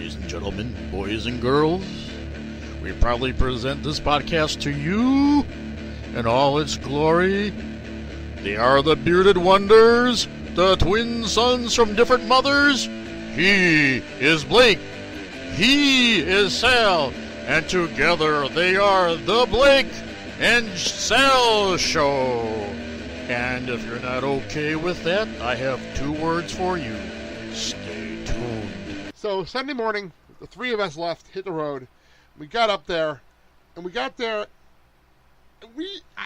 Ladies and gentlemen, boys and girls, we proudly present this podcast to you in all its glory. They are the bearded wonders, the twin sons from different mothers. He is Blake, he is Sal, and together they are the Blake and Sal Show. And if you're not okay with that, I have 2 words for you. Stay tuned. So Sunday morning, the 3 of us left, hit the road. We got up there, and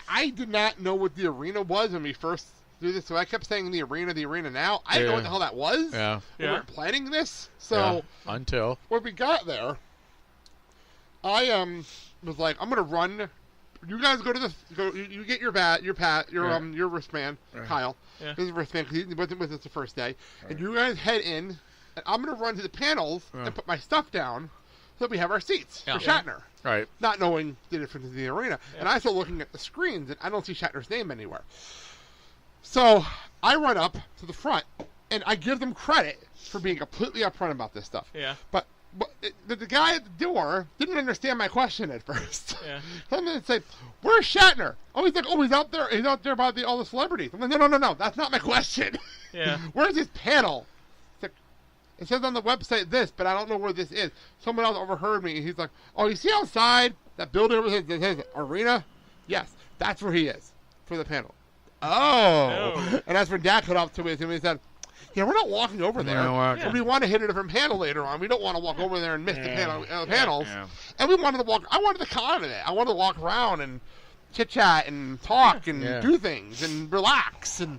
I did not know what the arena was when we first did this, so I kept saying the arena now. I didn't know what the hell that was. Yeah. We weren't planning this. So until when we got there, I was like, I'm gonna run. You guys go to you get your wristband, Kyle. Yeah. His wristband, because he wasn't with us the first day. Right. And you guys head in, and I'm gonna run to the panels and put my stuff down so that we have our seats for Shatner. Right. Not knowing the difference in the arena. Yeah. And I start looking at the screens, and I don't see Shatner's name anywhere. So I run up to the front, and I give them credit for being completely upfront about this stuff. Yeah. But the guy at the door didn't understand my question at first. Yeah. Someone said, "Where's Shatner?" Oh, he's like, "Oh, he's out there. He's out there by all the celebrities." I'm like, "No. That's not my question." Yeah. Where's his panel? Like, it says on the website this, but I don't know where this is. Someone else overheard me, and he's like, "Oh, you see outside that building over that says arena? Yes, that's where he is for the panel." Oh. And that's when Dad cut off to me and he said, "Yeah, we're not walking over there. No, We want to hit a different panel later on. We don't want to walk over there and miss the panels." Yeah. And we wanted to walk. I wanted to come out of it. I wanted to walk around and chit-chat and talk and do things and relax. And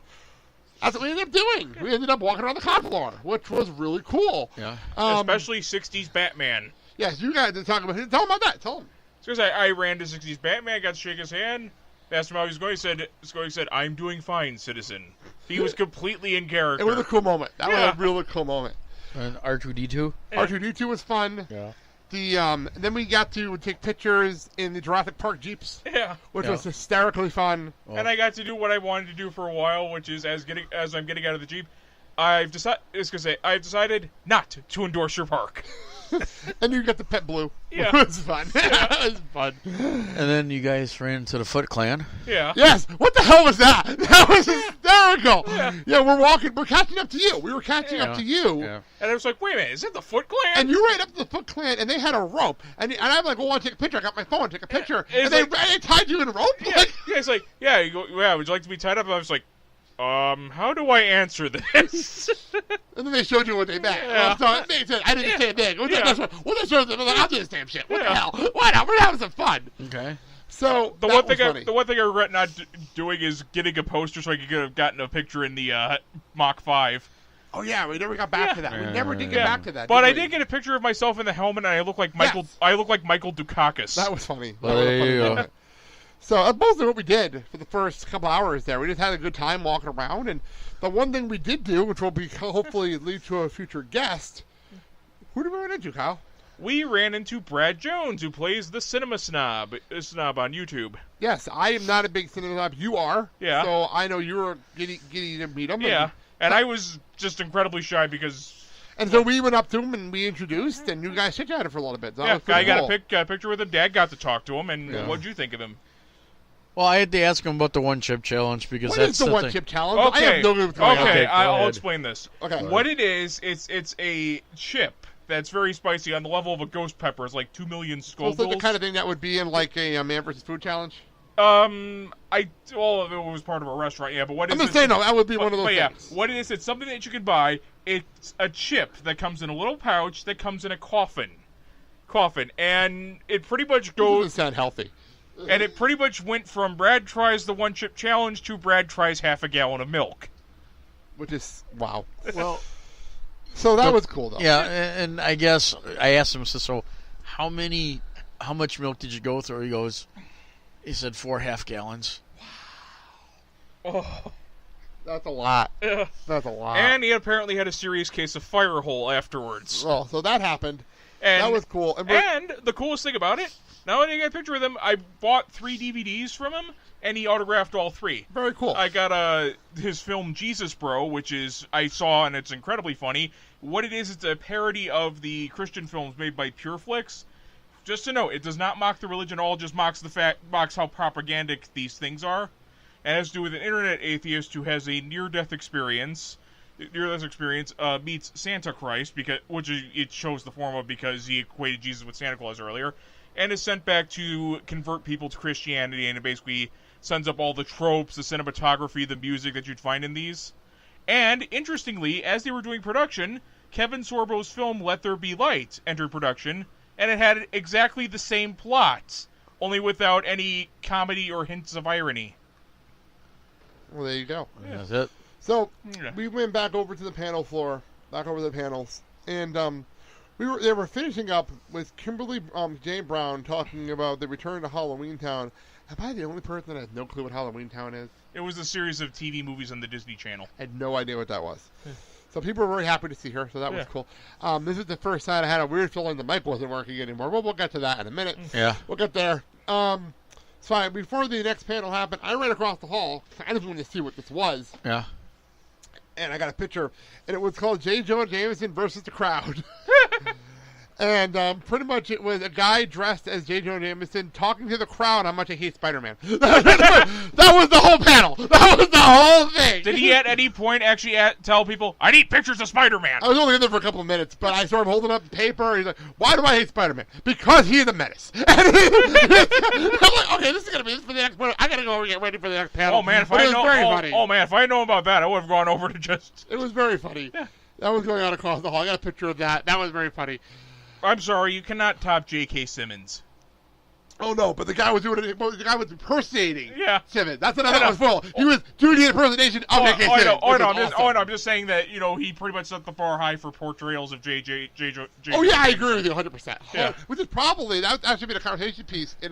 that's what we ended up doing. We ended up walking around the con floor, which was really cool. Yeah. Especially 60s Batman. Yes, you guys did talk about it. Tell them about that. Tell them. Because I ran to 60s Batman, got to shake his hand, asked him how he was going. He said, "I'm doing fine, citizen." He was completely in character. It was a cool moment. That was a really cool moment. And R2-D2? R2-D2 was fun. Yeah. Then we got to take pictures in the Jurassic Park Jeeps. Yeah. Which was hysterically fun. And I got to do what I wanted to do for a while, which is as I'm getting out of the Jeep, I've decided not to endorse your park. And you got the pet blue. Yeah. It was fun. It was fun. And then you guys ran to the Foot Clan. Yeah. Yes. What the hell was that? That was hysterical. Yeah, we're catching up to you. We were catching up to you. Yeah. And I was like, wait a minute, is it the Foot Clan? And you ran up to the Foot Clan, and they had a rope. And I'm like, well, I want to take a picture. I got my phone, take a picture. And they tied you in a rope? Yeah. It's like, you go, would you like to be tied up? And I was like, how do I answer this? And then they showed you what they meant. Yeah. So they said, I didn't say it big. Well, they showed them. I'll do the same shit. What the hell? Why not? We're having some fun. Okay. So the one thing I regret not doing is getting a poster so I could have gotten a picture in the Mach 5. Oh yeah, we never got back to that. We never did get back to that. But I did get a picture of myself in the helmet, and I look like Michael. Yes. I look like Michael Dukakis. That was funny. So that's mostly what we did for the first couple hours there. We just had a good time walking around, and the one thing we did do, which will be hopefully lead to a future guest, who did we run into, Kyle? We ran into Brad Jones, who plays the Cinema Snob on YouTube. Yes, I am not a big Cinema Snob. You are. Yeah. So I know you were giddy to meet him. Yeah, and I was just incredibly shy because... And so we went up to him and we introduced, and you guys chit-chatted for a little bit. So I got a picture with him. Dad got to talk to him, and what'd you think of him? Well, I had to ask him about the one-chip challenge because that's the one-chip challenge? Okay. I have no clue what's going on. Okay, I'll explain this. Okay. What it is, it's a chip that's very spicy on the level of a ghost pepper. It's like 2 million Scovilles. So it's like the kind of thing that would be in like a Man vs. Food challenge? All of it was part of a restaurant, yeah. But what is I'm just saying, no, that would be one of those things. Yeah, what it is, it's something that you can buy. It's a chip that comes in a little pouch that comes in a coffin, and it pretty much goes. Doesn't sound healthy. And it pretty much went from Brad tries the one-chip challenge to Brad tries half a gallon of milk. Which is, wow. Well, so that was cool, though. Yeah, and I guess I asked him, so how much milk did you go through? He said 4 half gallons. Wow. Oh. That's a lot. That's a lot. And he apparently had a serious case of fire hole afterwards. Oh, so that happened. And that was cool. And the coolest thing about it, now that I got a picture with him, I bought 3 DVDs from him, and he autographed all 3. Very cool. I got his film Jesus Bro, which is I saw, and it's incredibly funny. What it is, it's a parody of the Christian films made by Pureflix. Just to note, it does not mock the religion at all, just mocks how propagandic these things are. And it has to do with an internet atheist who has a near-death experience. Meets Santa Christ, which it shows the form of because he equated Jesus with Santa Claus earlier, and is sent back to convert people to Christianity, and it basically sends up all the tropes, the cinematography, the music that you'd find in these. And, interestingly, as they were doing production, Kevin Sorbo's film Let There Be Light entered production, and it had exactly the same plot, only without any comedy or hints of irony. Well, there you go. Yeah. That's it. So, we went back over to the panel floor, back over the panels, and they were finishing up with Kimberly J. Brown talking about the return to Halloween Town. Am I the only person that has no clue what Halloween Town is? It was a series of TV movies on the Disney Channel. I had no idea what that was. So people were very happy to see her, so that was cool. This is the first time I had a weird feeling the mic wasn't working anymore. Well, we'll get to that in a minute. Yeah. We'll get there. So before the next panel happened, I ran across the hall. I just wanted to see what this was. Yeah. And I got a picture, and it was called J. Jonah Jameson versus the Crowd. And pretty much it was a guy dressed as J. Jonah Jameson talking to the crowd how much I hate Spider-Man. That was the whole panel. That was the whole thing. Did he at any point actually tell people, I need pictures of Spider-Man? I was only in there for a couple of minutes, but I saw him holding up paper. He's like, why do I hate Spider-Man? Because he's a menace. I'm like, okay, this is going to be this for the next panel. I got to go get ready for the next panel. Oh, man, if I had known about that, I would have gone over to just... It was very funny. Yeah. That was going on across the hall. I got a picture of that. That was very funny. I'm sorry, you cannot top J.K. Simmons. Oh no, but the guy was doing it. The guy was impersonating Simmons. That's what that was for. He was doing the impersonation of J.K. Simmons. I'm just saying that he pretty much set the bar high for portrayals of J.J. Oh yeah, I agree with you 100%. Yeah. Which is probably that should be a conversation piece in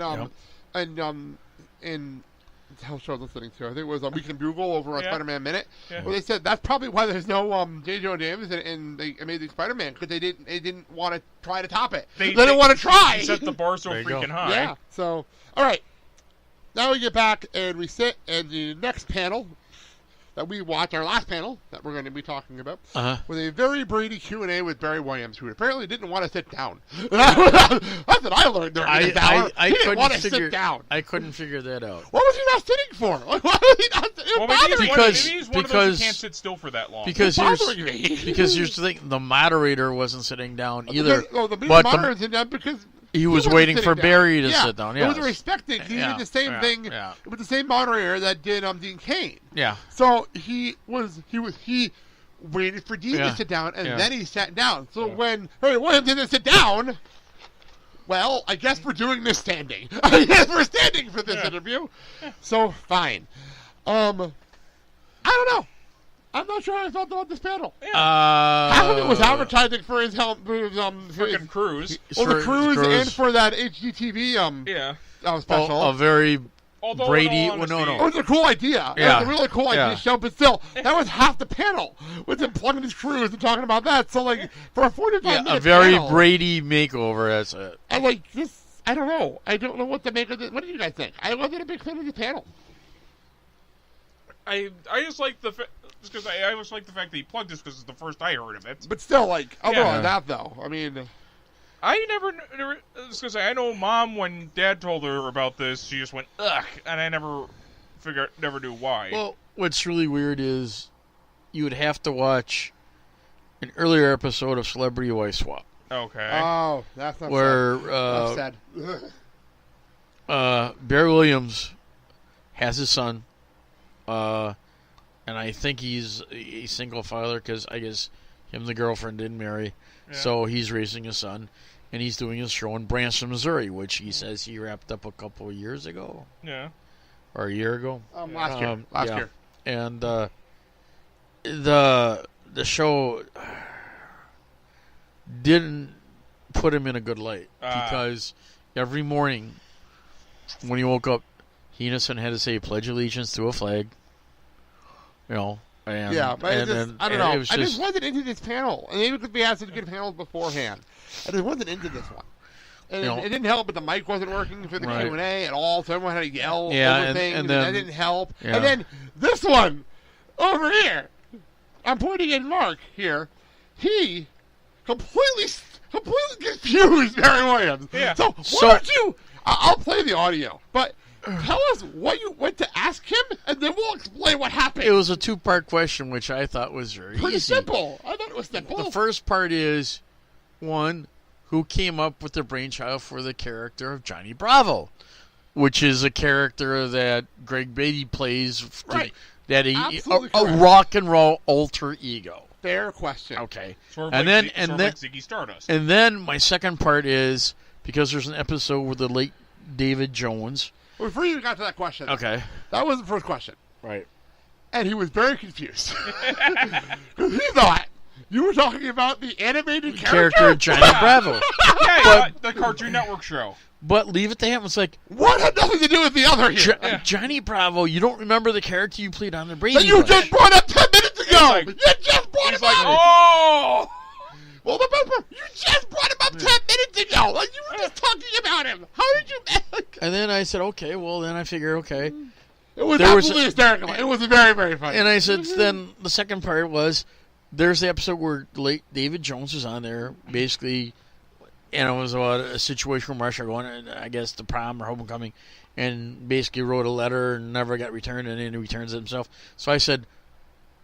the hell show I was listening to. I think it was Weekend Bugle over on Spider-Man Minute. Yeah. Where they said that's probably why there's no J. Jonah Jameson in the Amazing Spider-Man, because they didn't want to try to top it. They didn't want to try. They set the bar so freaking high. Yeah. So all right, now we get back and we sit in the next panel that we watch, our last panel that we're going to be talking about, with a very Brady Q&A with Barry Williams, who apparently didn't want to sit down. That's what I learned during this hour. He didn't want to sit down. I couldn't figure that out. What was he not sitting for? Why was he not sitting? Maybe he's one of those who can't sit still for that long. Because here's the thing, the moderator wasn't sitting down either. The moderator was sitting down because... He was waiting for Barry to sit down. It was respecting. He did the same thing. Yeah. It was the same moderator that did Dean Cain. Yeah. So he waited for Dean to sit down, and then he sat down. So when Barry Williams didn't sit down, well, I guess we're doing this standing. I guess we're standing for this interview. So fine. I don't know. I'm not sure how I felt about this panel. Half of it was advertising for his freaking cruise. The cruise and for that HGTV special. A very Brady. It was a cool idea. Yeah. It was a really cool idea show, but still, that was half the panel with him plugging his cruise and talking about that. So, like, for a 45-minute a very panel, Brady makeover. That's it. And like this, I don't know. I don't know what to make of this. What do you guys think? I wasn't a big fan of the panel. I just like the because I always like the fact that he plugged this because it's the first I heard of it. But still, like, other than that, though, I mean, I never because I know Mom, when Dad told her about this, she just went ugh, and I never knew why. Well, what's really weird is you would have to watch an earlier episode of Celebrity Wife Swap. Okay. Oh, that's not sad. Barry Williams has his son. And I think he's a single father because I guess him and the girlfriend didn't marry. Yeah. So he's raising a son. And he's doing his show in Branson, Missouri, which he says he wrapped up a couple of years ago. Yeah. Or a year ago. Last year. And the show didn't put him in a good light. Because every morning when he woke up, he and his son had to say pledge allegiance to a flag. You know, but I don't know. I just wasn't into this panel. And maybe because we had such good panels beforehand. I just wasn't into this one. And it didn't help, but the mic wasn't working for the Q&A at all, so everyone had to yell over things, and that didn't help. Yeah. And then this one, over here, I'm pointing at Mark here. he completely confused Barry Williams. Yeah. So why don't you? I'll play the audio, but tell us what you went to ask him, and then we'll explain what happened. It was a two-part question, which I thought was very pretty easy. simple. I thought it was simple. The first part is, one, who came up with the brainchild for the character of Johnny Bravo, which is a character that Greg Brady plays. Right. That a Absolutely rock and roll alter ego. Fair question. Okay. Sort of And like then like Ziggy Stardust. And then my second part is, because there's an episode with the late David Jones. Well, before you got to that question, Okay. that was the first question. Right. And he was very confused. Because he thought you were talking about the animated Character Johnny Bravo. Yeah, the Cartoon Network show. But leave it to him. It's like, what had nothing to do with the other here? Johnny Bravo, you don't remember the character you played on the Brady that you Bunch. just brought up 10 minutes ago! Like, you just brought him like, up! oh! Well, the best part, you just brought him up 10 minutes ago! Like, you were just talking about him! How did you... And then I said, okay, well, then I figured, okay. It was absolutely hysterical. It was very, very funny. And I said, then the second part was, there's the episode where late David Jones was on there, basically, and it was about a situation from Russia going, I guess, to prom or homecoming, and basically wrote a letter and never got returned, and then he returns it himself. So I said,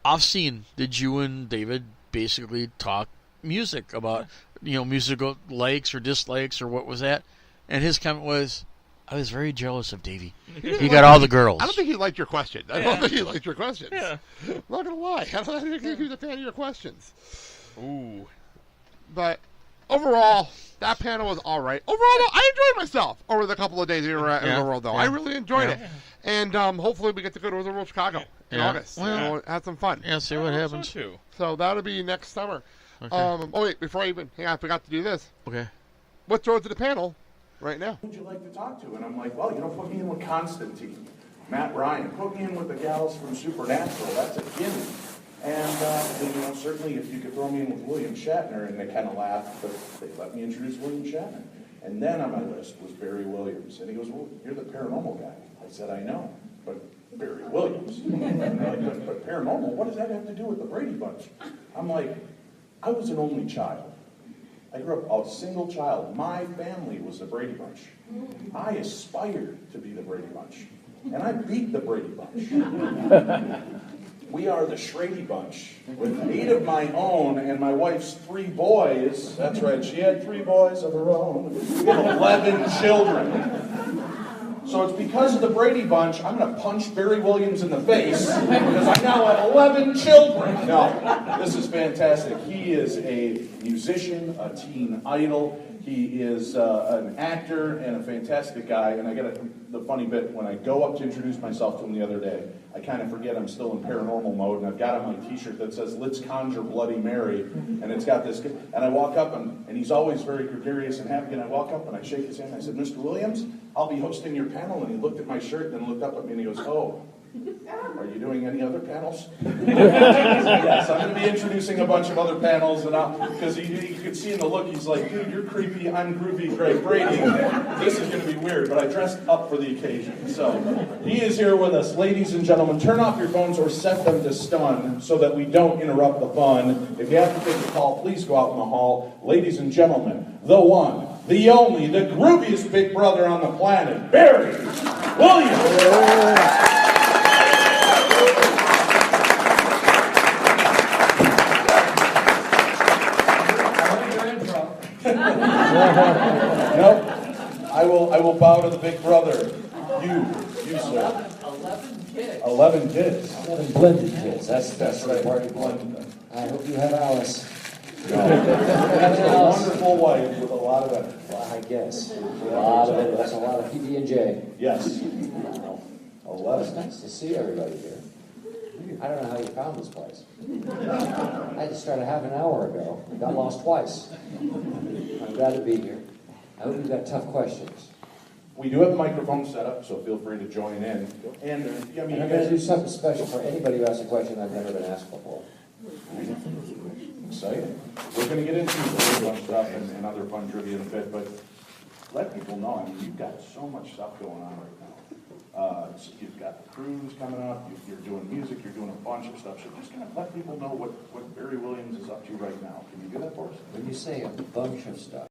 off scene, did you and David basically talk music about, musical likes or dislikes or what was that? And his comment was, I was very jealous of Davey. He got all the girls. I don't think he liked your question. I don't think he liked your questions. Yeah. I'm not going to lie. I don't think he was a fan of your questions. Ooh. But overall, that panel was all right. Overall, though, I enjoyed myself over the couple of days we were at Wizard World, though. I really enjoyed it. And hopefully we get to go to Wizard World Chicago in August. Well, and have some fun. Yeah, see what happens. So that'll be next summer. Okay. Wait, before I even... Hang on, I forgot to do this. Okay. Let's throw it to the panel right now. Who would you like to talk to? And I'm like, well, put me in with Constantine, Matt Ryan. Put me in with the gals from Supernatural. That's a gimme. And then, certainly if you could throw me in with William Shatner, and they kind of laughed, but they let me introduce William Shatner. And then on my list was Barry Williams. And he goes, well, you're the paranormal guy. I said, I know, but Barry Williams. And they're like, but paranormal, what does that have to do with the Brady Bunch? I'm like, I was an only child. I grew up a single child. My family was the Brady Bunch. I aspired to be the Brady Bunch. And I beat the Brady Bunch. We are the Schrady Bunch, with 8 of my own and my wife's 3 boys. That's right, she had 3 boys of her own. We have 11 children. So it's because of the Brady Bunch, I'm going to punch Barry Williams in the face, because I now have 11 children. No, this is fantastic. He is a musician, a teen idol. He is an actor and a fantastic guy. And I got the funny bit, when I go up to introduce myself to him the other day, I kind of forget I'm still in paranormal mode, and I've got on my t-shirt that says, let's conjure Bloody Mary, and it's got this, and I walk up, and he's always very gregarious and happy, and I walk up and I shake his hand, and I said, Mr. Williams, I'll be hosting your panel, and he looked at my shirt, and then looked up at me, and he goes, oh, are you doing any other panels? Yes, I'm going to be introducing a bunch of other panels, and because you could see in the look, he's like, dude, you're creepy, I'm groovy, Greg Brady. This is going to be weird, but I dressed up for the occasion. So he is here with us. Ladies and gentlemen, turn off your phones or set them to stun so that we don't interrupt the fun. If you have to take a call, please go out in the hall. Ladies and gentlemen, the one, the only, the grooviest big brother on the planet, Barry Williams. Nope. I will bow to the big brother. You, sir. 11 kids. 11 kids. 11 blended kids. That's right. Party blended. I hope you have Alice. That's a wonderful wife with a lot of energy. Well, I guess. A lot of it. That's a lot of PB&J. Yes. Wow. 11. It's nice to see everybody here. I don't know how you found this place. I just started half an hour ago. Got lost twice. I'm glad to be here. I hope you've got tough questions. We do have a microphone set up, so feel free to join in. And I mean, And I'm going to do something special for anybody who asks a question I've never been asked before. Exciting. We're going to get into the bunch stuff and other fun trivia in a bit, but let people know, I mean, you've got so much stuff going on right now. So you've got the cruise coming up, you're doing music, you're doing a bunch of stuff. So just kind of let people know what Barry Williams is up to right now. Can you do that for us? When you say a bunch of stuff,